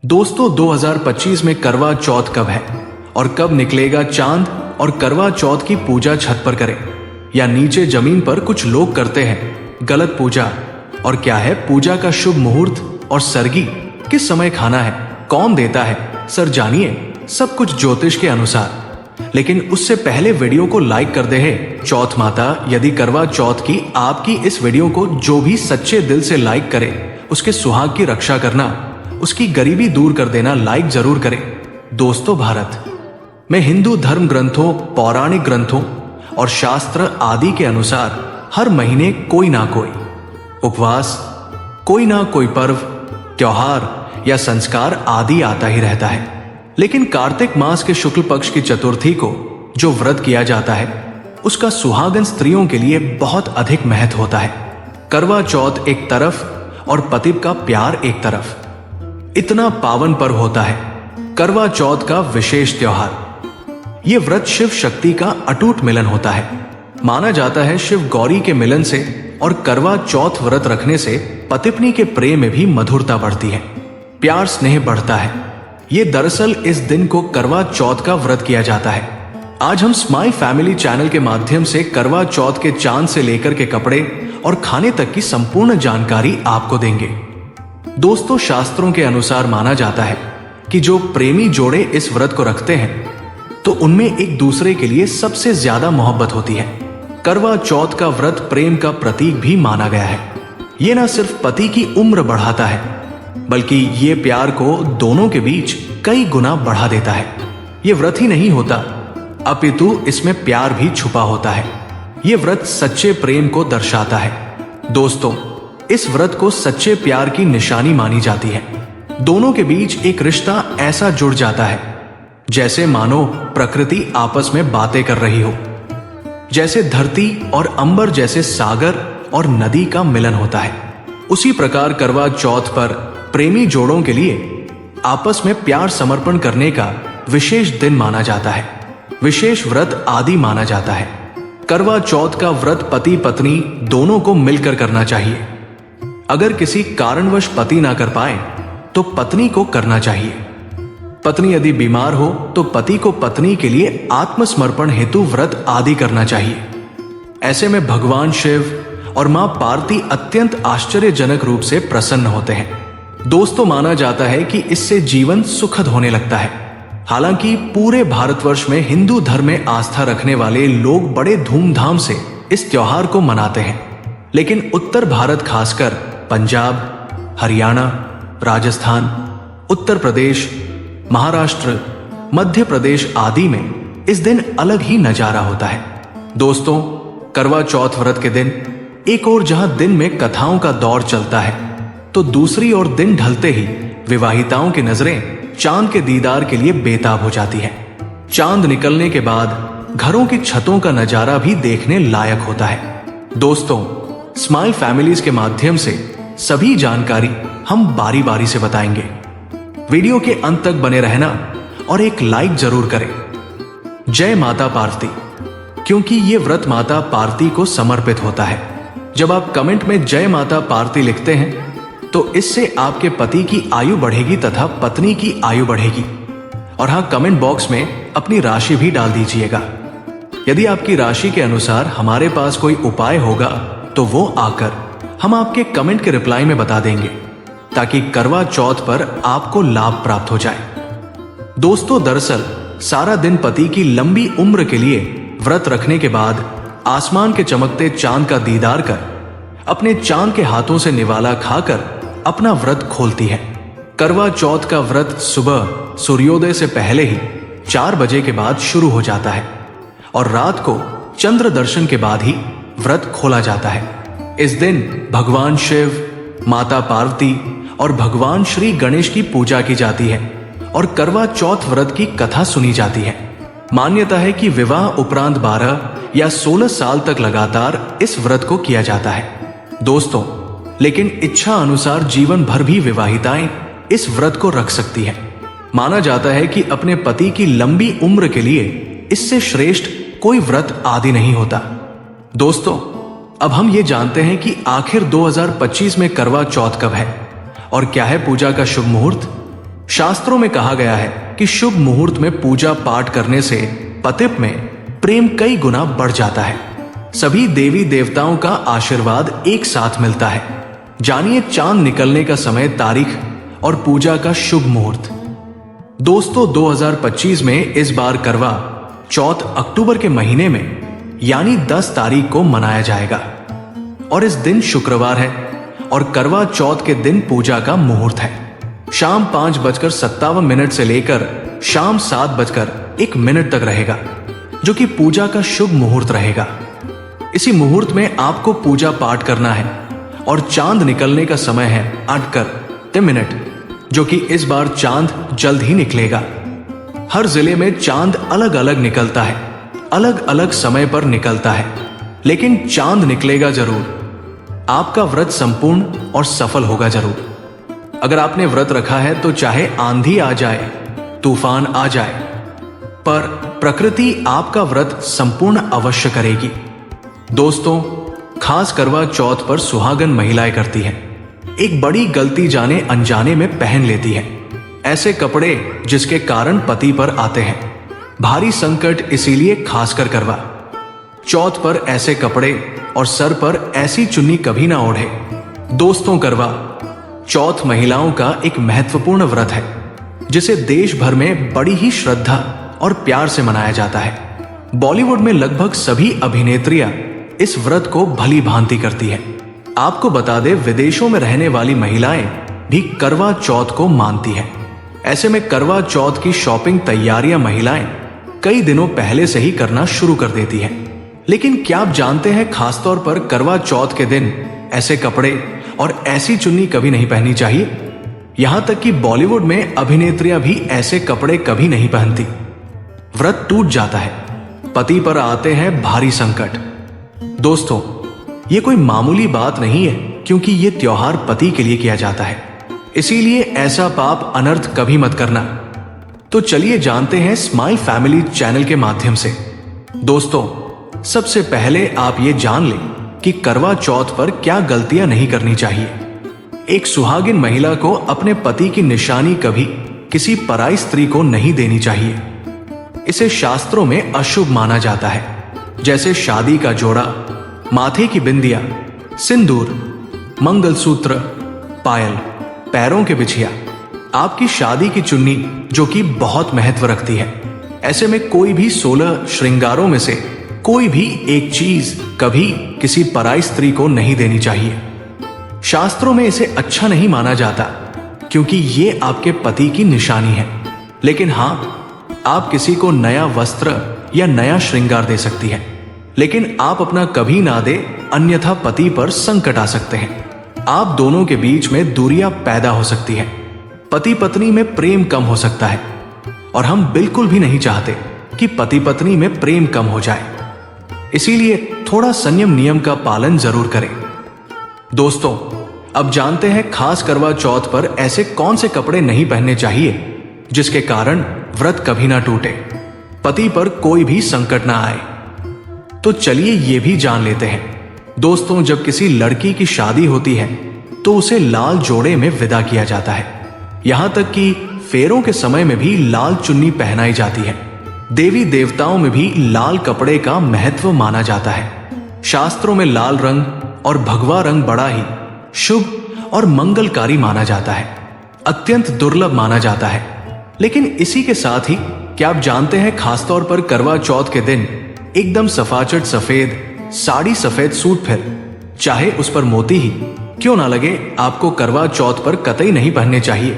दोस्तों 2025 में करवा चौथ कब है और कब निकलेगा चांद और करवा चौथ की पूजा छत पर करें या नीचे जमीन पर कुछ लोग करते हैं गलत पूजा। और क्या है पूजा का शुभ मुहूर्त और सरगी किस समय खाना है, कौन देता है, सर जानिए सब कुछ ज्योतिष के अनुसार। लेकिन उससे पहले वीडियो को लाइक कर दे है चौथ माता। यदि करवा चौथ की आपकी इस वीडियो को जो भी सच्चे दिल से लाइक करे उसके सुहाग की रक्षा करना, उसकी गरीबी दूर कर देना, लाइक जरूर करें। दोस्तों भारत में हिंदू धर्म ग्रंथों, पौराणिक ग्रंथों और शास्त्र आदि के अनुसार हर महीने कोई ना कोई उपवास, कोई ना कोई पर्व, त्योहार या संस्कार आदि आता ही रहता है। लेकिन कार्तिक मास के शुक्ल पक्ष की चतुर्थी को जो व्रत किया जाता है उसका सुहागन स्त्रियों के लिए बहुत अधिक महत्व होता है। करवा चौथ एक तरफ और पति का प्यार एक तरफ, इतना पावन पर्व होता है करवा चौथ का विशेष त्योहार। यह व्रत शिव शक्ति का अटूट मिलन होता है। माना जाता है शिव गौरी के मिलन से और करवा चौथ व्रत रखने से पति-पत्नी के प्रेम में भी मधुरता बढ़ती है, प्यार स्नेह बढ़ता है। ये दरअसल इस दिन को करवा चौथ का व्रत किया जाता है। आज हम स्माइल फैमिली चैनल के माध्यम से करवा चौथ के चांद से लेकर के कपड़े और खाने तक की संपूर्ण जानकारी आपको देंगे। दोस्तों शास्त्रों के अनुसार माना जाता है कि जो प्रेमी जोड़े इस व्रत को रखते हैं तो उनमें एक दूसरे के लिए सबसे ज्यादा मोहब्बत होती है। करवा चौथ का व्रत प्रेम का प्रतीक भी माना गया है। ये न सिर्फ पति की उम्र बढ़ाता है बल्कि ये प्यार को दोनों के बीच कई गुना बढ़ा देता है। ये व्रत ही नहीं होता अपितु इसमें प्यार भी छुपा होता है। ये व्रत सच्चे प्रेम को दर्शाता है। दोस्तों इस व्रत को सच्चे प्यार की निशानी मानी जाती है। दोनों के बीच एक रिश्ता ऐसा जुड़ जाता है जैसे मानो प्रकृति आपस में बातें कर रही हो, जैसे धरती और अंबर, जैसे सागर और नदी का मिलन होता है। उसी प्रकार करवा चौथ पर प्रेमी जोड़ों के लिए आपस में प्यार समर्पण करने का विशेष दिन माना जाता है, विशेष व्रत आदि माना जाता है। करवा चौथ का व्रत पति पत्नी दोनों को मिलकर करना चाहिए। अगर किसी कारणवश पति ना कर पाए तो पत्नी को करना चाहिए। पत्नी यदि बीमार हो तो पति को पत्नी के लिए आत्मसमर्पण हेतु व्रत आदि करना चाहिए। ऐसे में भगवान शिव और मां पार्वती अत्यंत आश्चर्यजनक रूप से प्रसन्न होते हैं। दोस्तों माना जाता है कि इससे जीवन सुखद होने लगता है। हालांकि पूरे भारतवर्ष में हिंदू धर्म में आस्था रखने वाले लोग बड़े धूमधाम से इस त्योहार को मनाते हैं, लेकिन उत्तर भारत खासकर पंजाब, हरियाणा, राजस्थान, उत्तर प्रदेश, महाराष्ट्र, मध्य प्रदेश आदि में इस दिन अलग ही नजारा होता है। दोस्तों करवा चौथ व्रत के दिन एक ओर जहां दिन में कथाओं का दौर चलता है तो दूसरी ओर दिन ढलते ही विवाहिताओं की नजरें चांद के दीदार के लिए बेताब हो जाती है। चांद निकलने के बाद घरों की छतों का नजारा भी देखने लायक होता है। दोस्तों स्माइल फैमिलीज के माध्यम से सभी जानकारी हम बारी बारी से बताएंगे। वीडियो के अंत तक बने रहना और एक लाइक जरूर करें। जय माता पार्वती, क्योंकि ये व्रत माता पार्वती को समर्पित होता है। जब आप कमेंट में जय माता पार्वती लिखते हैं तो इससे आपके पति की आयु बढ़ेगी तथा पत्नी की आयु बढ़ेगी। और हाँ, कमेंट बॉक्स में अपनी राशि भी डाल दीजिएगा। यदि आपकी राशि के अनुसार हमारे पास कोई उपाय होगा तो वो आकर हम आपके कमेंट के रिप्लाई में बता देंगे ताकि करवा चौथ पर आपको लाभ प्राप्त हो जाए। दोस्तों दरअसल सारा दिन पति की लंबी उम्र के लिए व्रत रखने के बाद आसमान के चमकते चांद का दीदार कर अपने चांद के हाथों से निवाला खाकर अपना व्रत खोलती है। करवा चौथ का व्रत सुबह सूर्योदय से पहले ही 4 बजे के बाद शुरू हो जाता है और रात को चंद्र दर्शन के बाद ही व्रत खोला जाता है। इस दिन भगवान शिव, माता पार्वती और भगवान श्री गणेश की पूजा की जाती है और करवा चौथ व्रत की कथा सुनी जाती है। मान्यता है कि विवाह उपरांत 12 या 16 साल तक लगातार इस व्रत को किया जाता है। दोस्तों लेकिन इच्छा अनुसार जीवन भर भी विवाहिताएं इस व्रत को रख सकती हैं। माना जाता है कि अपने पति की लंबी उम्र के लिए इससे श्रेष्ठ कोई व्रत आदि नहीं होता। दोस्तों अब हम ये जानते हैं कि आखिर 2025 में करवा चौथ कब है और क्या है पूजा का शुभ मुहूर्त। शास्त्रों में कहा गया है कि शुभ मुहूर्त में पूजा पाठ करने से पतित में प्रेम कई गुना बढ़ जाता है। सभी देवी देवताओं का आशीर्वाद एक साथ मिलता है। जानिए चांद निकलने का समय, तारीख और पूजा का शुभ मुहूर्त। दोस्तों 2025 में इस बार करवा चौथ अक्टूबर के महीने में यानी 10 तारीख को मनाया जाएगा और इस दिन शुक्रवार है और करवा चौथ के दिन पूजा का मुहूर्त है। शाम 5:57 से लेकर शाम 7:01 तक रहेगा, जो कि पूजा का शुभ मुहूर्त रहेगा। इसी मुहूर्त में आपको पूजा पाठ करना है और चांद निकलने का समय है 8:03, जो कि इस बार चांद जल्द ही निकलेगा। हर जिले में चांद अलग अलग निकलता है, अलग अलग समय पर निकलता है, लेकिन चांद निकलेगा जरूर। आपका व्रत संपूर्ण और सफल होगा जरूर। अगर आपने व्रत रखा है तो चाहे आंधी आ जाए, तूफान आ जाए, पर प्रकृति आपका व्रत संपूर्ण अवश्य करेगी। दोस्तों, खास करवा चौथ पर सुहागन महिलाएं करती हैं एक बड़ी गलती, जाने अनजाने में पहन लेती है ऐसे कपड़े जिसके कारण पति पर आते हैं भारी संकट। इसीलिए खासकर करवा चौथ पर ऐसे कपड़े और सर पर ऐसी चुन्नी कभी ना ओढ़े। दोस्तों, करवा चौथ महिलाओं का एक महत्वपूर्ण व्रत है जिसे देश भर में बड़ी ही श्रद्धा और प्यार से मनाया जाता है। बॉलीवुड में लगभग सभी अभिनेत्रियां इस व्रत को भली भांति करती हैं। आपको बता दें, विदेशों में रहने वाली महिलाएं भी करवा चौथ को मानती हैं। ऐसे में करवा चौथ की शॉपिंग तैयारियां महिलाएं कई दिनों पहले से ही करना शुरू कर देती हैं। लेकिन क्या आप जानते हैं, खासतौर पर करवा चौथ के दिन ऐसे कपड़े और ऐसी चुन्नी कभी नहीं पहननी चाहिए। यहां तक कि बॉलीवुड में अभिनेत्रियां भी ऐसे कपड़े कभी नहीं पहनती। व्रत टूट जाता है, पति पर आते हैं भारी संकट। दोस्तों, ये कोई मामूली बात नहीं है, क्योंकि ये त्योहार पति के लिए किया जाता है। इसीलिए ऐसा पाप अनर्थ कभी मत करना। तो चलिए जानते हैं स्माइल फैमिली चैनल के माध्यम से। दोस्तों, सबसे पहले आप ये जान लें कि करवा चौथ पर क्या गलतियां नहीं करनी चाहिए। एक सुहागिन महिला को अपने पति की निशानी कभी किसी पराई स्त्री को नहीं देनी चाहिए। इसे शास्त्रों में अशुभ माना जाता है, जैसे शादी का जोड़ा, माथे की बिंदिया, सिंदूर, मंगलसूत्र, पायल, पैरों के बिछिया, आपकी शादी की चुन्नी, जो कि बहुत महत्व रखती है। ऐसे में कोई भी 16 श्रृंगारों में से कोई भी एक चीज कभी किसी पराई स्त्री को नहीं देनी चाहिए। शास्त्रों में इसे अच्छा नहीं माना जाता, क्योंकि ये आपके पति की निशानी है। लेकिन हां, आप किसी को नया वस्त्र या नया श्रृंगार दे सकती है, लेकिन आप अपना कभी ना दे, अन्यथा पति पर संकट आ सकते हैं। आप दोनों के बीच में दूरियां पैदा हो सकती है, पति पत्नी में प्रेम कम हो सकता है, और हम बिल्कुल भी नहीं चाहते कि पति पत्नी में प्रेम कम हो जाए। इसीलिए थोड़ा संयम नियम का पालन जरूर करें। दोस्तों, अब जानते हैं खास करवा चौथ पर ऐसे कौन से कपड़े नहीं पहनने चाहिए जिसके कारण व्रत कभी ना टूटे, पति पर कोई भी संकट ना आए। तो चलिए ये भी जान लेते हैं। दोस्तों, जब किसी लड़की की शादी होती है तो उसे लाल जोड़े में विदा किया जाता है। यहां तक कि फेरों के समय में भी लाल चुन्नी पहनाई जाती है। देवी देवताओं में भी लाल कपड़े का महत्व माना जाता है। शास्त्रों में लाल रंग और भगवा रंग बड़ा ही शुभ और मंगलकारी माना जाता है, अत्यंत दुर्लभ माना जाता है। लेकिन इसी के साथ ही क्या आप जानते हैं, खासतौर पर करवा चौथ के दिन एकदम सफाचट सफेद साड़ी, सफेद सूट, फिर चाहे उस पर मोती ही क्यों ना लगे, आपको करवा चौथ पर कतई नहीं पहनने चाहिए,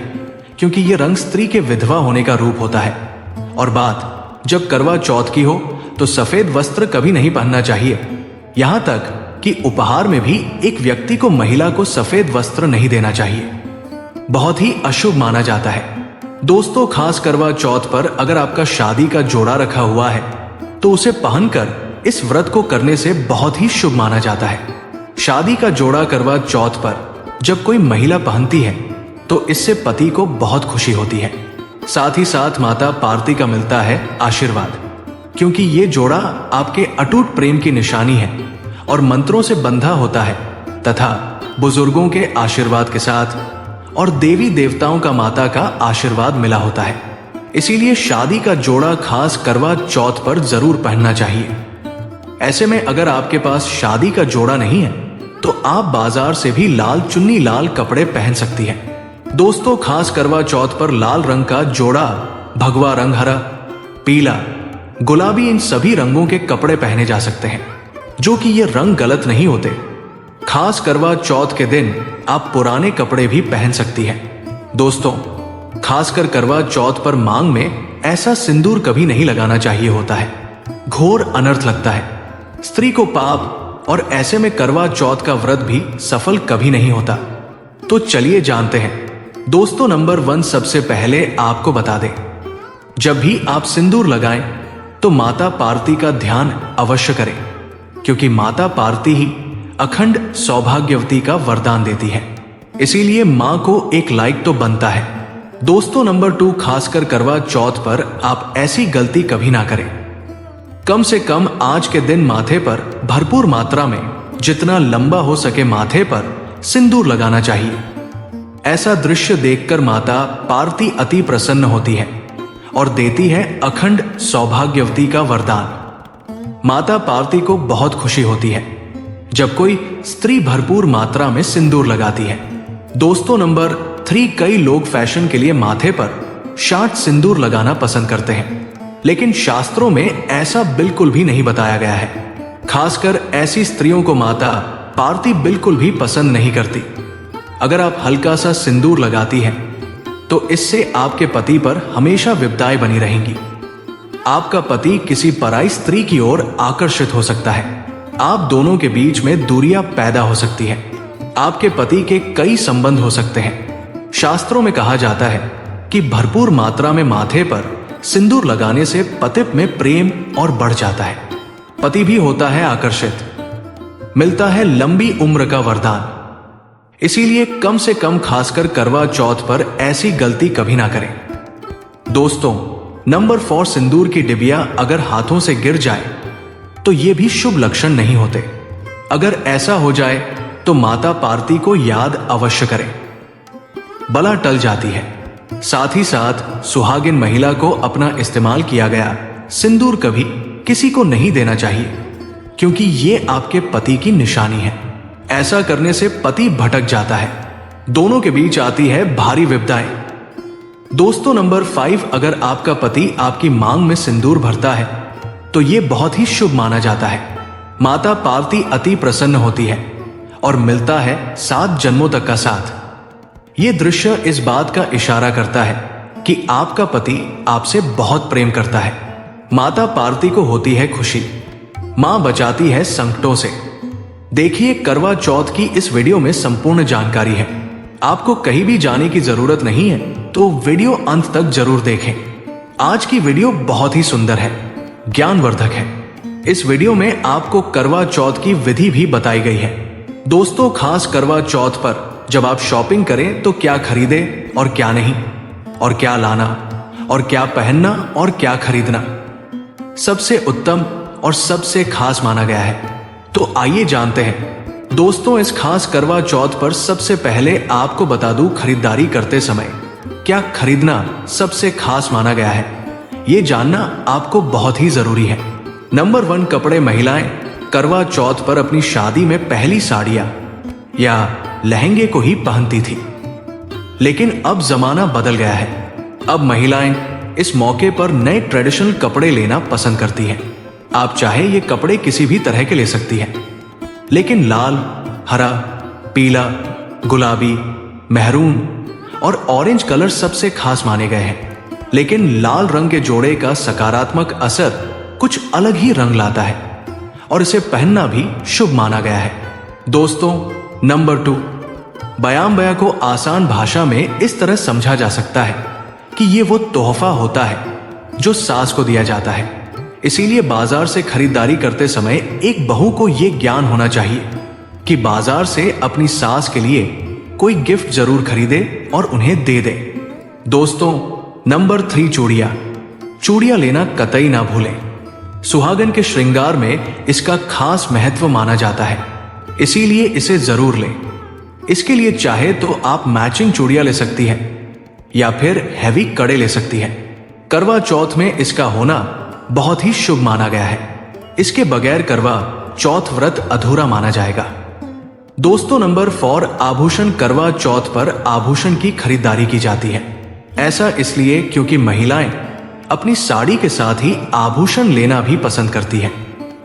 क्योंकि यह रंग स्त्री के विधवा होने का रूप होता है। और बात जब करवा चौथ की हो तो सफेद वस्त्र कभी नहीं पहनना चाहिए। यहां तक कि उपहार में भी एक व्यक्ति को महिला को सफेद वस्त्र नहीं देना चाहिए, बहुत ही अशुभ माना जाता है। दोस्तों, खास करवा चौथ पर अगर आपका शादी का जोड़ा रखा हुआ है तो उसे पहनकर इस व्रत को करने से बहुत ही शुभ माना जाता है। शादी का जोड़ा करवा चौथ पर जब कोई महिला पहनती है तो इससे पति को बहुत खुशी होती है। साथ ही साथ माता पार्वती का मिलता है आशीर्वाद, क्योंकि ये जोड़ा आपके अटूट प्रेम की निशानी है और मंत्रों से बंधा होता है तथा बुजुर्गों के आशीर्वाद के साथ और देवी देवताओं का माता का आशीर्वाद मिला होता है। इसीलिए शादी का जोड़ा खास करवा चौथ पर जरूर पहनना चाहिए। ऐसे में अगर आपके पास शादी का जोड़ा नहीं है तो आप बाजार से भी लाल चुन्नी लाल कपड़े पहन सकती हैं। दोस्तों, खास करवा चौथ पर लाल रंग का जोड़ा, भगवा रंग, हरा, पीला, गुलाबी, इन सभी रंगों के कपड़े पहने जा सकते हैं, जो कि ये रंग गलत नहीं होते। खास करवा चौथ के दिन आप पुराने कपड़े भी पहन सकती हैं। दोस्तों, खासकर करवा चौथ पर मांग में ऐसा सिंदूर कभी नहीं लगाना चाहिए होता है। घोर अनर्थ लगता है, स्त्री को पाप, और ऐसे में करवा चौथ का व्रत भी सफल कभी नहीं होता। तो चलिए जानते हैं। दोस्तों, नंबर 1, सबसे पहले आपको बता दें, जब भी आप सिंदूर लगाएं तो माता पार्वती का ध्यान अवश्य करें, क्योंकि माता पार्वती ही अखंड सौभाग्यवती का वरदान देती है। इसीलिए मां को एक लाइक तो बनता है। दोस्तों, नंबर 2, खासकर करवा चौथ पर आप ऐसी गलती कभी ना करें। कम से कम आज के दिन माथे पर भरपूर मात्रा में, जितना लंबा हो सके, माथे पर सिंदूर लगाना चाहिए। ऐसा दृश्य देखकर माता पार्वती अति प्रसन्न होती है और देती है अखंड सौभाग्यवती का वरदान। माता पार्वती को बहुत खुशी होती है जब कोई स्त्री भरपूर मात्रा में सिंदूर लगाती है। दोस्तों, नंबर 3, कई लोग फैशन के लिए माथे पर शार्ट सिंदूर लगाना पसंद करते हैं, लेकिन शास्त्रों में ऐसा बिल्कुल भी नहीं बताया गया है। खासकर ऐसी स्त्रियों को माता पार्वती बिल्कुल भी पसंद नहीं करती। अगर आप हल्का सा सिंदूर लगाती हैं तो इससे आपके पति पर हमेशा विपदाएं बनी रहेंगी। आपका पति किसी पराई स्त्री की ओर आकर्षित हो सकता है। आप दोनों के बीच में दूरियां पैदा हो सकती है। आपके पति के कई संबंध हो सकते हैं। शास्त्रों में कहा जाता है कि भरपूर मात्रा में माथे पर सिंदूर लगाने से पति में प्रेम और बढ़ जाता है। पति भी होता है आकर्षित, मिलता है लंबी उम्र का वरदान। इसीलिए कम से कम खासकर करवा चौथ पर ऐसी गलती कभी ना करें। दोस्तों, नंबर 4, सिंदूर की डिबिया अगर हाथों से गिर जाए तो ये भी शुभ लक्षण नहीं होते। अगर ऐसा हो जाए तो माता पार्वती को याद अवश्य करें, बला टल जाती है। साथ ही साथ सुहागिन महिला को अपना इस्तेमाल किया गया सिंदूर कभी किसी को नहीं देना चाहिए, क्योंकि ये आपके पति की निशानी है। ऐसा करने से पति भटक जाता है, दोनों के बीच आती है भारी विपदाएं। दोस्तों, नंबर 5, अगर आपका पति आपकी मांग में सिंदूर भरता है तो यह बहुत ही शुभ माना जाता है। माता पार्वती अति प्रसन्न होती है और मिलता है 7 जन्मों तक का साथ। ये दृश्य इस बात का इशारा करता है कि आपका पति आपसे बहुत प्रेम करता है। माता पार्वती को होती है खुशी, मां बचाती है संकटों से। देखिए, करवा चौथ की इस वीडियो में संपूर्ण जानकारी है। आपको कहीं भी जाने की जरूरत नहीं है, तो वीडियो अंत तक जरूर देखें। आज की वीडियो बहुत ही सुंदर है, ज्ञानवर्धक है। इस वीडियो में आपको करवा चौथ की विधि भी बताई गई है। दोस्तों, खास करवा चौथ पर जब आप शॉपिंग करें तो क्या खरीदे और क्या नहीं, और क्या लाना और क्या पहनना और क्या खरीदना सबसे उत्तम और सबसे खास माना गया है। तो आइए जानते हैं। दोस्तों, इस खास करवा चौथ पर सबसे पहले आपको बता दूं, खरीदारी करते समय क्या खरीदना सबसे खास माना गया है, ये जानना आपको बहुत ही जरूरी है। नंबर 1, कपड़े। महिलाएं करवा चौथ पर अपनी शादी में पहली साड़ियां या लहंगे को ही पहनती थी, लेकिन अब जमाना बदल गया है। अब महिलाएं इस मौके पर नए ट्रेडिशनल कपड़े लेना पसंद करती हैं। आप चाहे ये कपड़े किसी भी तरह के ले सकती हैं, लेकिन लाल, हरा, पीला, गुलाबी, मेहरून और ऑरेंज कलर सबसे खास माने गए हैं। लेकिन लाल रंग के जोड़े का सकारात्मक असर कुछ अलग ही रंग लाता है और इसे पहनना भी शुभ माना गया है। दोस्तों, नंबर 2, बयाम बया को आसान भाषा में इस तरह समझा जा सकता है कि ये वो तोहफा होता है जो सास को दिया जाता है। इसीलिए बाजार से खरीदारी करते समय एक बहू को यह ज्ञान होना चाहिए कि बाजार से अपनी सास के लिए कोई गिफ्ट जरूर खरीदे और उन्हें दे दे। दोस्तों, नंबर 3, चूड़ियां। चूड़ियां लेना कतई ना भूलें। सुहागन के श्रृंगार में इसका खास महत्व माना जाता है, इसीलिए इसे जरूर लें। इसके लिए चाहे तो आप मैचिंग चूड़ियां ले सकती हैं या फिर हैवी कड़े ले सकती हैं। करवा चौथ में इसका होना बहुत ही शुभ माना गया है। इसके बगैर करवा चौथ व्रत अधूरा माना जाएगा। दोस्तों, नंबर 4, आभूषण। करवा चौथ पर आभूषण की खरीदारी की जाती है। ऐसा इसलिए क्योंकि महिलाएं अपनी साड़ी के साथ ही आभूषण लेना भी पसंद करती हैं।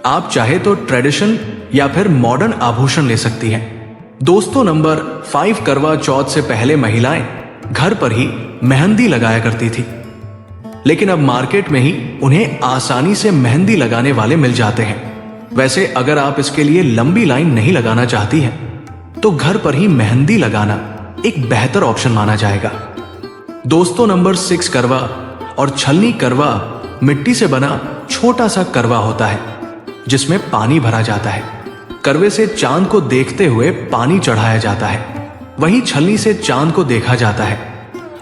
आप चाहे तो ट्रेडिशन या फिर मॉडर्न आभूषण ले सकती हैं। दोस्तों, नंबर 5, करवा चौथ से पहले महिलाएं घर पर ही मेहंदी लगाया करती थी, लेकिन अब मार्केट में ही उन्हें आसानी से मेहंदी लगाने वाले मिल जाते हैं। वैसे अगर आप इसके लिए लंबी लाइन नहीं लगाना चाहती हैं तो घर पर ही मेहंदी लगाना एक बेहतर ऑप्शन माना जाएगा। दोस्तों, नंबर 6, करवा और छलनी। करवा मिट्टी से बना छोटा सा करवा होता है जिसमें पानी भरा जाता है। करवे से चांद को देखते हुए पानी चढ़ाया जाता है, वहीं छलनी से चांद को देखा जाता है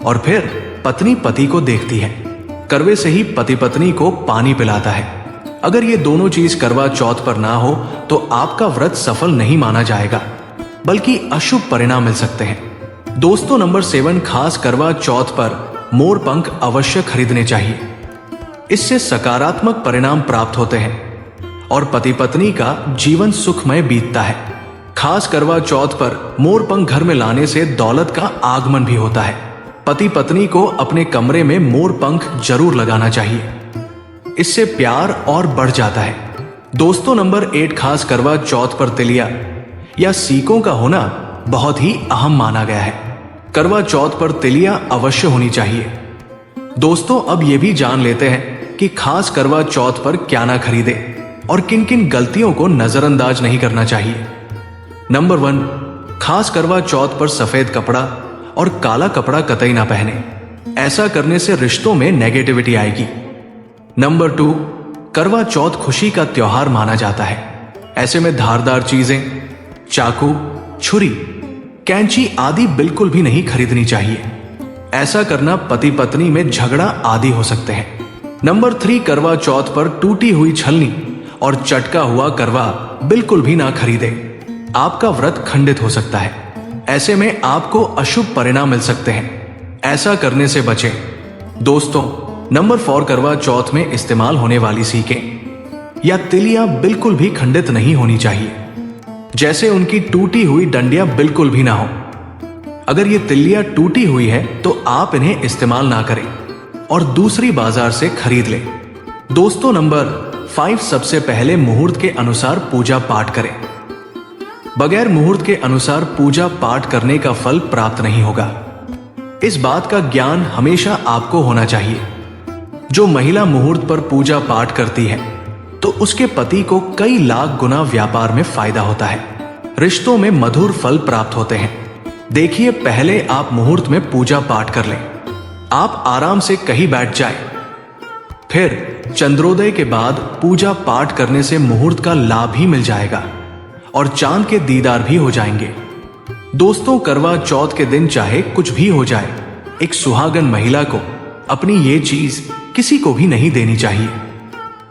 और फिर पत्नी पति को देखती है। करवे से ही पति पत्नी को पानी पिलाता है। अगर ये दोनों चीज करवा चौथ पर ना हो तो आपका व्रत सफल नहीं माना जाएगा, बल्कि अशुभ परिणाम मिल सकते हैं। दोस्तों, नंबर 7, खास करवा चौथ पर मोर पंख अवश्य खरीदने चाहिए। इससे सकारात्मक परिणाम प्राप्त होते हैं और पति पत्नी का जीवन सुखमय बीतता है। खास करवा चौथ पर मोर पंख घर में लाने से दौलत का आगमन भी होता है। पति पत्नी को अपने कमरे में मोर पंख जरूर लगाना चाहिए, इससे प्यार और बढ़ जाता है। दोस्तों, नंबर 8, खास करवा चौथ पर तिलिया या सीकों का होना बहुत ही अहम माना गया है। करवा चौथ पर तिलिया अवश्य होनी चाहिए। दोस्तों, अब ये भी जान लेते हैं कि खास करवा चौथ पर क्या ना खरीदे और किन किन गलतियों को नजरअंदाज नहीं करना चाहिए। नंबर 1, खास करवा चौथ पर सफेद कपड़ा और काला कपड़ा कतई ना पहने। ऐसा करने से रिश्तों में नेगेटिविटी आएगी। नंबर 2, करवा चौथ खुशी का त्योहार माना जाता है। ऐसे में धारदार चीजें, चाकू, छुरी, कैंची आदि बिल्कुल भी नहीं खरीदनी चाहिए। ऐसा करना पति पत्नी में झगड़ा आदि हो सकते हैं। नंबर 3, करवा चौथ पर टूटी हुई छलनी और चटका हुआ करवा बिल्कुल भी ना खरीदे। आपका व्रत खंडित हो सकता है। ऐसे में आपको अशुभ परिणाम मिल सकते हैं। ऐसा करने से बचें। दोस्तों, नंबर 4, करवा चौथ में इस्तेमाल होने वाली सीकें या तिलियां बिल्कुल भी खंडित नहीं होनी चाहिए। जैसे उनकी टूटी हुई डंडियां बिल्कुल भी ना हो। अगर ये तिलियां टूटी हुई है तो आप इन्हें इस्तेमाल ना करें और दूसरी बाजार से खरीद लें। दोस्तों, नंबर 5, सबसे पहले मुहूर्त के अनुसार पूजा पाठ करें। बगैर मुहूर्त के अनुसार पूजा पाठ करने का फल प्राप्त नहीं होगा। इस बात का ज्ञान हमेशा आपको होना चाहिए। जो महिला मुहूर्त पर पूजा पाठ करती है तो उसके पति को कई लाख गुना व्यापार में फायदा होता है। रिश्तों में मधुर फल प्राप्त होते हैं। देखिए, पहले आप मुहूर्त में पूजा पाठ कर लें। आप आराम से कहीं बैठ जाएं। फिर चंद्रोदय के बाद पूजा पाठ करने से मुहूर्त का लाभ ही मिल जाएगा और चांद के दीदार भी हो जाएंगे। दोस्तों, करवा चौथ के दिन चाहे कुछ भी हो जाए, एक सुहागन महिला को अपनी ये चीज किसी को भी नहीं देनी चाहिए,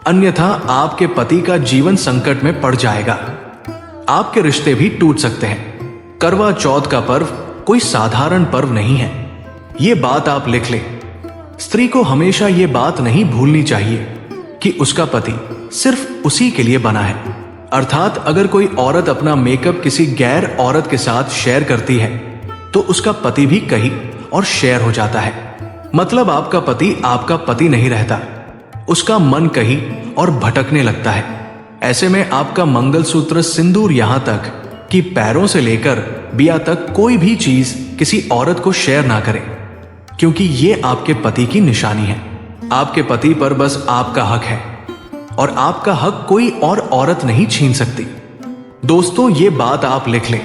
अन्यथा आपके पति का जीवन संकट में पड़ जाएगा। आपके रिश्ते भी टूट सकते हैं। करवा चौथ का पर्व कोई साधारण पर्व नहीं है, ये बात आप लिख लें। स्त्री को हमेशा ये बात नहीं भूलनी चाहिए कि उसका पति सिर्फ उसी के लिए बना है। अर्थात अगर कोई औरत अपना मेकअप किसी गैर औरत के साथ शेयर करती है तो उसका पति भी कहीं और शेयर हो जाता है। मतलब आपका पति नहीं रहता, उसका मन कहीं और भटकने लगता है। ऐसे में आपका मंगलसूत्र, सिंदूर, यहां तक कि पैरों से लेकर बिया तक कोई भी चीज किसी औरत को शेयर ना करें, क्योंकि ये आपके पति की निशानी है। आपके पति पर बस आपका हक है और आपका हक कोई और औरत नहीं छीन सकती। दोस्तों, ये बात आप लिख लें।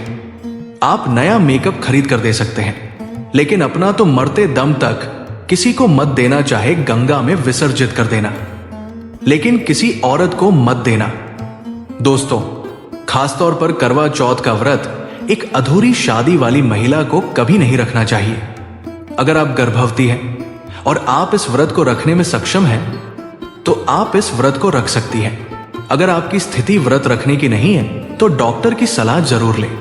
आप नया मेकअप खरीद कर दे सकते हैं, लेकिन अपना तो मरते दम तक किसी को मत देना, चाहे गंगा में विसर्जित कर देना, लेकिन किसी औरत को मत देना। दोस्तों, खासतौर पर करवा चौथ का व्रत एक अधूरी शादी वाली महिला को कभी नहीं रखना चाहिए। अगर आप गर्भवती हैं और आप इस व्रत को रखने में सक्षम हैं तो आप इस व्रत को रख सकती हैं। अगर आपकी स्थिति व्रत रखने की नहीं है तो डॉक्टर की सलाह जरूर लें।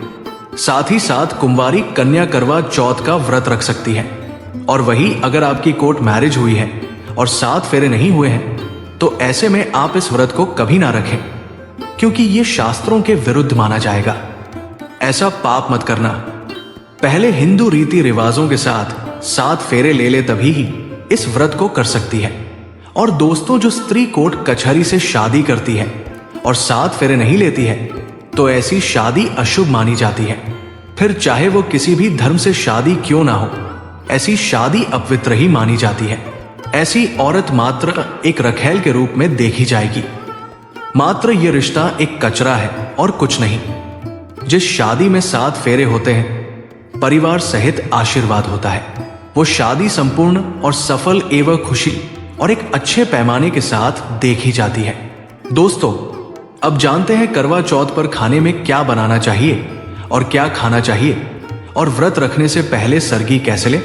साथ ही साथ कुंवारी कन्या करवा चौथ का व्रत रख सकती है। और वही अगर आपकी कोर्ट मैरिज हुई है और 7 फेरे नहीं हुए हैं तो ऐसे में आप इस व्रत को कभी ना रखें, क्योंकि ये शास्त्रों के विरुद्ध माना जाएगा। ऐसा पाप मत करना। पहले हिंदू रीति रिवाजों के साथ 7 फेरे ले ले तभी ही इस व्रत को कर सकती है। और दोस्तों, जो स्त्री कोर्ट कचहरी से शादी करती है और 7 फेरे नहीं लेती है तो ऐसी शादी अशुभ मानी जाती है। फिर चाहे वो किसी भी धर्म से शादी क्यों ना हो, ऐसी शादी अपवित्र ही मानी जाती है। ऐसी औरत मात्र एक रखैल के रूप में देखी जाएगी। मात्र ये रिश्ता एक कचरा है और कुछ नहीं। जिस शादी में 7 फेरे होते हैं, परिवार सहित आशीर्वाद होता है, वो शादी संपूर्ण और सफल एवं खुशी और एक अच्छे पैमाने के साथ देखी जाती है। दोस्तों, अब जानते हैं करवा चौथ पर खाने में क्या बनाना चाहिए और क्या खाना चाहिए, और व्रत रखने से पहले सरगी कैसे ले,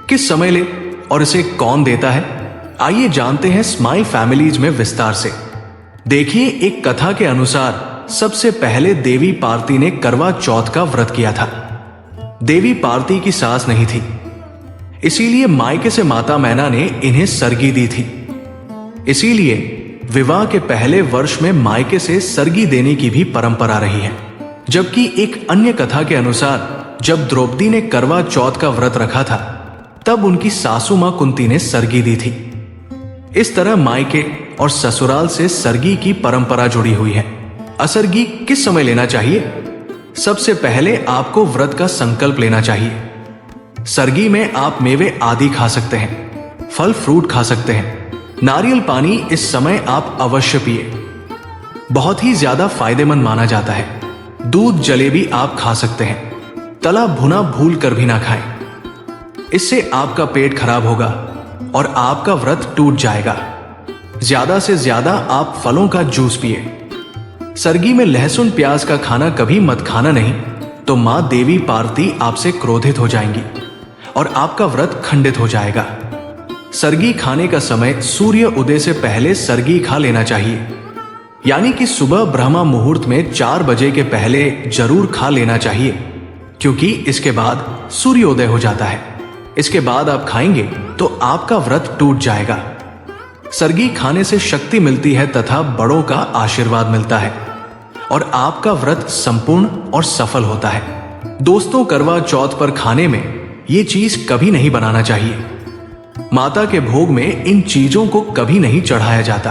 किस समय ले और इसे कौन देता है। आइए जानते हैं स्माइल फैमिलीज में विस्तार से। देखिए, एक कथा के अनुसार सबसे पहले देवी पार्वती ने करवा चौथ का व्रत किया था। देवी पार्वती की सास नहीं थी, इसीलिए मायके से माता मैना ने इन्हें सरगी दी थी। इसीलिए विवाह के पहले वर्ष में मायके से सरगी देने की भी परंपरा रही है। जबकि एक अन्य कथा के अनुसार जब द्रौपदी ने करवा चौथ का व्रत रखा था तब उनकी सासू मां कुंती ने सरगी दी थी। इस तरह मायके और ससुराल से सरगी की परंपरा जुड़ी हुई है। असरगी किस समय लेना चाहिए? सबसे पहले आपको व्रत का संकल्प लेना चाहिए। सरगी में आप मेवे आदि खा सकते हैं, फल फ्रूट खा सकते हैं। नारियल पानी इस समय आप अवश्य पिए, बहुत ही ज्यादा फायदेमंद माना जाता है। दूध जलेबी आप खा सकते हैं, तला भुना भूल कर भी ना खाएं, इससे आपका पेट खराब होगा और आपका व्रत टूट जाएगा। ज्यादा से ज्यादा आप फलों का जूस पिए। सरगी में लहसुन प्याज का खाना कभी मत खाना, नहीं तो मां देवी पार्वती आपसे क्रोधित हो जाएंगी और आपका व्रत खंडित हो जाएगा। सरगी खाने का समय सूर्य उदय से पहले सरगी खा लेना चाहिए, यानी कि सुबह ब्रह्मा मुहूर्त में 4 बजे के पहले जरूर खा लेना चाहिए, क्योंकि इसके बाद सूर्योदय हो जाता है। इसके बाद आप खाएंगे तो आपका व्रत टूट जाएगा। सरगी खाने से शक्ति मिलती है तथा बड़ों का आशीर्वाद मिलता है और आपका व्रत संपूर्ण और सफल होता है। दोस्तों, करवा चौथ पर खाने में ये चीज कभी नहीं बनाना चाहिए। माता के भोग में इन चीजों को कभी नहीं चढ़ाया जाता।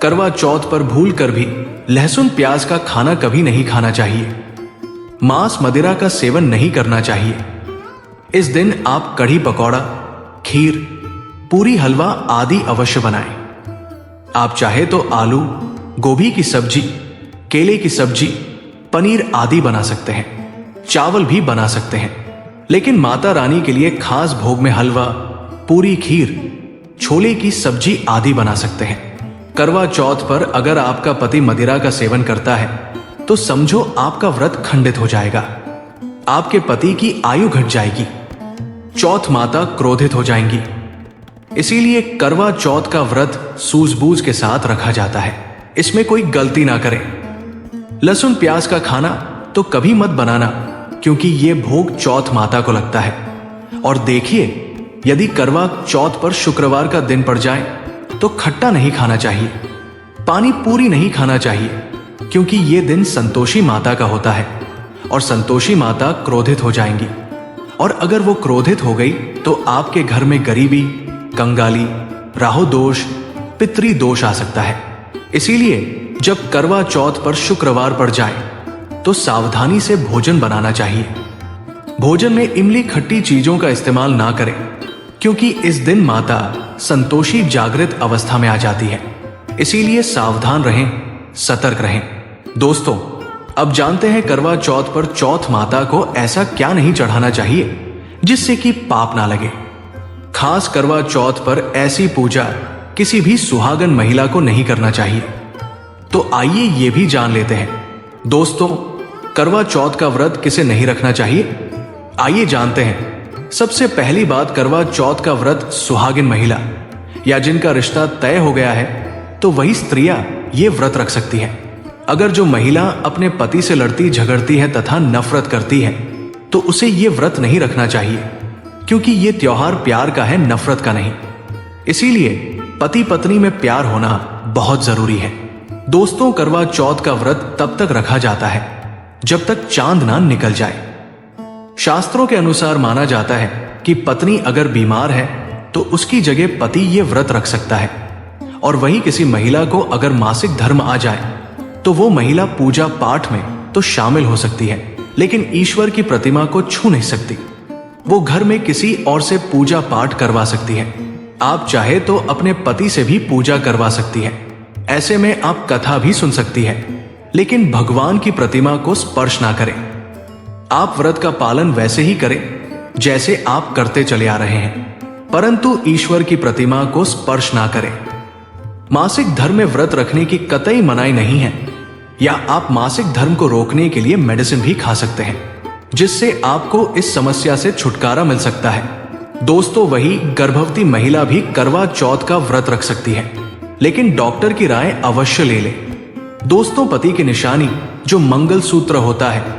करवा चौथ पर भूल कर भी लहसुन प्याज का खाना कभी नहीं खाना चाहिए। मांस मदिरा का सेवन नहीं करना चाहिए। इस दिन आप कढ़ी पकौड़ा, खीर, पूरी, हलवा आदि अवश्य बनाएं। आप चाहे तो आलू, गोभी की सब्जी, केले की सब्जी, पनीर आदि बना सकते हैं। चावल भी बना सकते हैं, लेकिन माता रानी के लिए खास भोग में हलवा, पूरी, खीर, छोले की सब्जी आदि बना सकते हैं। करवा चौथ पर अगर आपका पति मदिरा का सेवन करता है तो समझो आपका व्रत खंडित हो जाएगा। आपके पति की आयु घट जाएगी। चौथ माता क्रोधित हो जाएंगी। इसीलिए करवा चौथ का व्रत सूझबूझ के साथ रखा जाता है। इसमें कोई गलती ना करें। लहसुन प्याज का खाना तो कभी मत बनाना, क्योंकि यह भोग चौथ माता को लगता है। और देखिए, यदि करवा चौथ पर शुक्रवार का दिन पड़ जाए तो खट्टा नहीं खाना चाहिए, पानी पूरी नहीं खाना चाहिए, क्योंकि यह दिन संतोषी माता का होता है और संतोषी माता क्रोधित हो जाएंगी। और अगर वो क्रोधित हो गई तो आपके घर में गरीबी, कंगाली, राहु दोष, पितृ दोष आ सकता है। इसीलिए जब करवा चौथ पर शुक्रवार पड़ जाए तो सावधानी से भोजन बनाना चाहिए। भोजन में इमली खट्टी चीजों का इस्तेमाल ना करें, क्योंकि इस दिन माता संतोषी जागृत अवस्था में आ जाती है। इसीलिए सावधान रहें, सतर्क रहें। दोस्तों, अब जानते हैं करवा चौथ पर चौथ माता को ऐसा क्या नहीं चढ़ाना चाहिए जिससे कि पाप ना लगे। खास करवा चौथ पर ऐसी पूजा किसी भी सुहागन महिला को नहीं करना चाहिए। तो आइए ये भी जान लेते हैं। दोस्तों, करवा चौथ का व्रत किसे नहीं रखना चाहिए, आइए जानते हैं। सबसे पहली बात, करवा चौथ का व्रत सुहागिन महिला या जिनका रिश्ता तय हो गया है तो वही स्त्रियां ये व्रत रख सकती हैं। अगर जो महिला अपने पति से लड़ती झगड़ती है तथा नफरत करती है तो उसे ये व्रत नहीं रखना चाहिए, क्योंकि ये त्योहार प्यार का है, नफरत का नहीं। इसीलिए पति पत्नी में प्यार होना बहुत जरूरी है। दोस्तों, करवा चौथ का व्रत तब तक रखा जाता है जब तक चांद ना निकल जाए। शास्त्रों के अनुसार माना जाता है कि पत्नी अगर बीमार है तो उसकी जगह पति ये व्रत रख सकता है, और वहीं किसी महिला को अगर मासिक धर्म आ जाए तो वो महिला पूजा पाठ में तो शामिल हो सकती है, लेकिन ईश्वर की प्रतिमा को छू नहीं सकती। वो घर में किसी और से पूजा पाठ करवा सकती है। आप चाहे तो अपने पति से भी पूजा करवा सकती है। ऐसे में आप कथा भी सुन सकती है, लेकिन भगवान की प्रतिमा को स्पर्श ना करें। आप व्रत का पालन वैसे ही करें जैसे आप करते चले आ रहे हैं, परंतु ईश्वर की प्रतिमा को स्पर्श ना करें। मासिक धर्म में व्रत रखने की कतई मनाही नहीं है, या आप मासिक धर्म को रोकने के लिए मेडिसिन भी खा सकते हैं, जिससे आपको इस समस्या से छुटकारा मिल सकता है। दोस्तों, वही गर्भवती महिला भी करवा चौथ का व्रत रख सकती है, लेकिन डॉक्टर की राय अवश्य ले ले। दोस्तों, पति की निशानी जो मंगल सूत्र होता है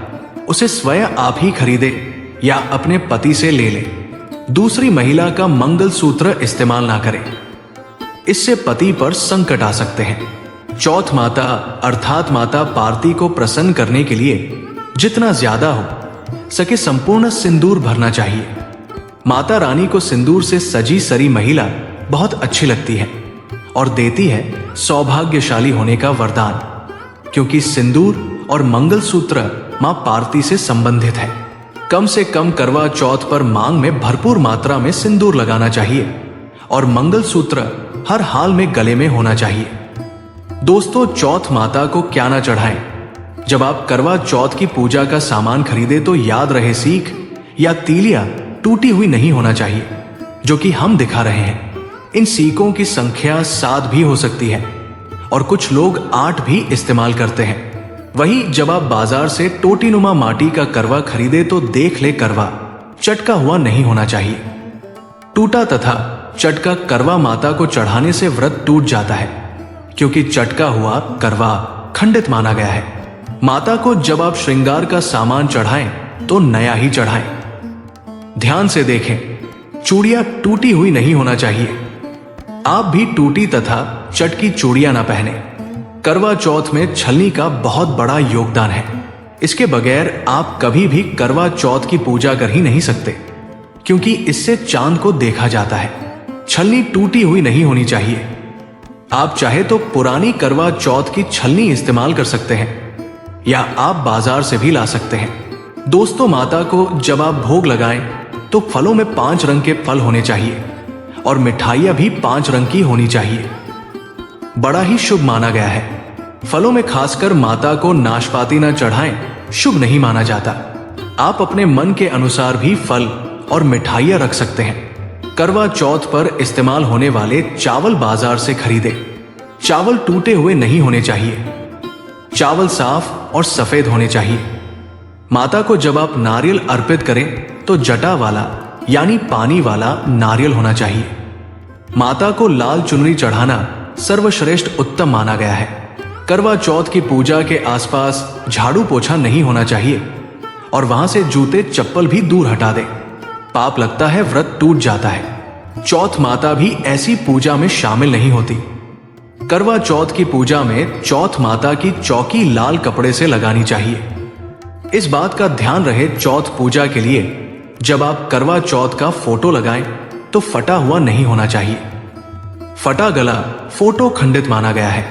उसे स्वयं आप ही खरीदे या अपने पति से ले ले। दूसरी महिला का मंगल सूत्र इस्तेमाल ना करें, इससे पति पर संकट आ सकते हैं। चौथ माता अर्थात माता पार्वती को प्रसन्न करने के लिए जितना ज्यादा हो सके संपूर्ण सिंदूर भरना चाहिए। माता रानी को सिंदूर से सजी सरी महिला बहुत अच्छी लगती है और देती है सौभाग्यशाली होने का वरदान, क्योंकि सिंदूर और मंगलसूत्र मां पार्वती से संबंधित है। कम से कम करवा चौथ पर मांग में भरपूर मात्रा में सिंदूर लगाना चाहिए और मंगलसूत्र हर हाल में गले में होना चाहिए। दोस्तों, चौथ माता को क्या ना चढ़ाएं। जब आप करवा चौथ की पूजा का सामान खरीदे तो याद रहे सीख या तीलियां टूटी हुई नहीं होना चाहिए, जो कि हम दिखा रहे हैं। इन सीकों की संख्या 7 भी हो सकती है और कुछ लोग 8 भी इस्तेमाल करते हैं। वहीं जब आप बाजार से टोटीनुमा माटी का करवा खरीदे तो देख ले करवा चटका हुआ नहीं होना चाहिए। टूटा तथा चटका करवा माता को चढ़ाने से व्रत टूट जाता है, क्योंकि चटका हुआ करवा खंडित माना गया है। माता को जब आप श्रृंगार का सामान चढ़ाएं तो नया ही चढ़ाएं। ध्यान से देखें, चूड़ियां टूटी हुई नहीं होना चाहिए। आप भी टूटी तथा चटकी चूड़ियां ना पहने। करवा चौथ में छलनी का बहुत बड़ा योगदान है। इसके बगैर आप कभी भी करवा चौथ की पूजा कर ही नहीं सकते, क्योंकि इससे चांद को देखा जाता है। छलनी टूटी हुई नहीं होनी चाहिए। आप चाहे तो पुरानी करवा चौथ की छलनी इस्तेमाल कर सकते हैं, या आप बाजार से भी ला सकते हैं। दोस्तों, माता को जब आप भोग लगाएं तो फलों में 5 रंग के फल होने चाहिए और मिठाइयां भी 5 रंग की होनी चाहिए। बड़ा ही शुभ माना गया है। फलों में खासकर माता को नाशपाती न चढ़ाएं, शुभ नहीं माना जाता। आप अपने मन के अनुसार भी फल और मिठाइयां रख सकते हैं। करवा चौथ पर इस्तेमाल होने वाले चावल बाजार से खरीदे। चावल टूटे हुए नहीं होने चाहिए। चावल साफ और सफेद होने चाहिए। माता को जब आप नारियल अर्पित करें तो जटा वाला यानी पानी वाला नारियल होना चाहिए। माता को लाल चुनरी चढ़ाना सर्वश्रेष्ठ उत्तम माना गया है। करवा चौथ की पूजा के आसपास झाड़ू पोछा नहीं होना चाहिए और वहां से जूते चप्पल भी दूर हटा दे। पाप लगता है, व्रत टूट जाता है। चौथ माता भी ऐसी पूजा में शामिल नहीं होती। करवा चौथ की पूजा में चौथ माता की चौकी लाल कपड़े से लगानी चाहिए। इस बात का ध्यान रहे, चौथ पूजा के लिए जब आप करवा चौथ का फोटो लगाएं तो फटा हुआ नहीं होना चाहिए। फटा गला फोटो खंडित माना गया है।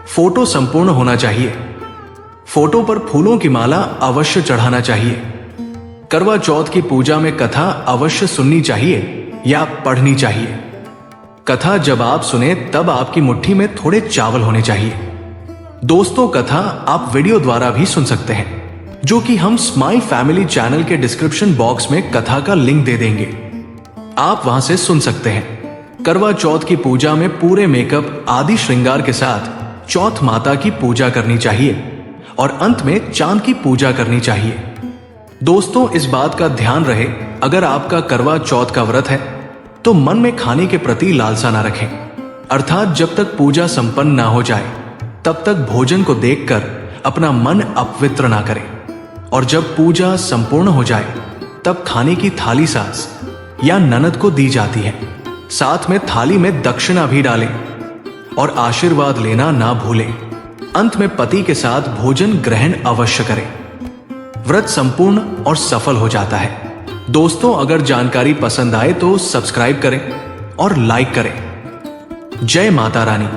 फोटो संपूर्ण होना चाहिए। फोटो पर फूलों की माला अवश्य चढ़ाना चाहिए। करवा चौथ की पूजा में कथा अवश्य सुननी चाहिए या पढ़नी चाहिए। कथा जब आप सुने तब आपकी मुट्ठी में थोड़े चावल होने चाहिए। दोस्तों, कथा आप वीडियो द्वारा भी सुन सकते हैं, जो कि हम स्माइल फैमिली चैनल के डिस्क्रिप्शन बॉक्स में कथा का लिंक दे देंगे। आप वहां से सुन सकते हैं। करवा चौथ की पूजा में पूरे मेकअप आदि श्रृंगार के साथ चौथ माता की पूजा करनी चाहिए और अंत में चांद की पूजा करनी चाहिए। दोस्तों, इस बात का ध्यान रहे, अगर आपका करवा चौथ का व्रत है तो मन में खाने के प्रति लालसा ना रखें। अर्थात जब तक पूजा संपन्न ना हो जाए तब तक भोजन को देखकर अपना मन अपवित्र ना करें। और जब पूजा संपूर्ण हो जाए तब खाने की थाली सास या ननद को दी जाती है। साथ में थाली में दक्षिणा भी डालें और आशीर्वाद लेना ना भूलें। अंत में पति के साथ भोजन ग्रहण अवश्य करें। व्रत संपूर्ण और सफल हो जाता है। दोस्तों, अगर जानकारी पसंद आए तो सब्सक्राइब करें और लाइक करें। जय माता रानी।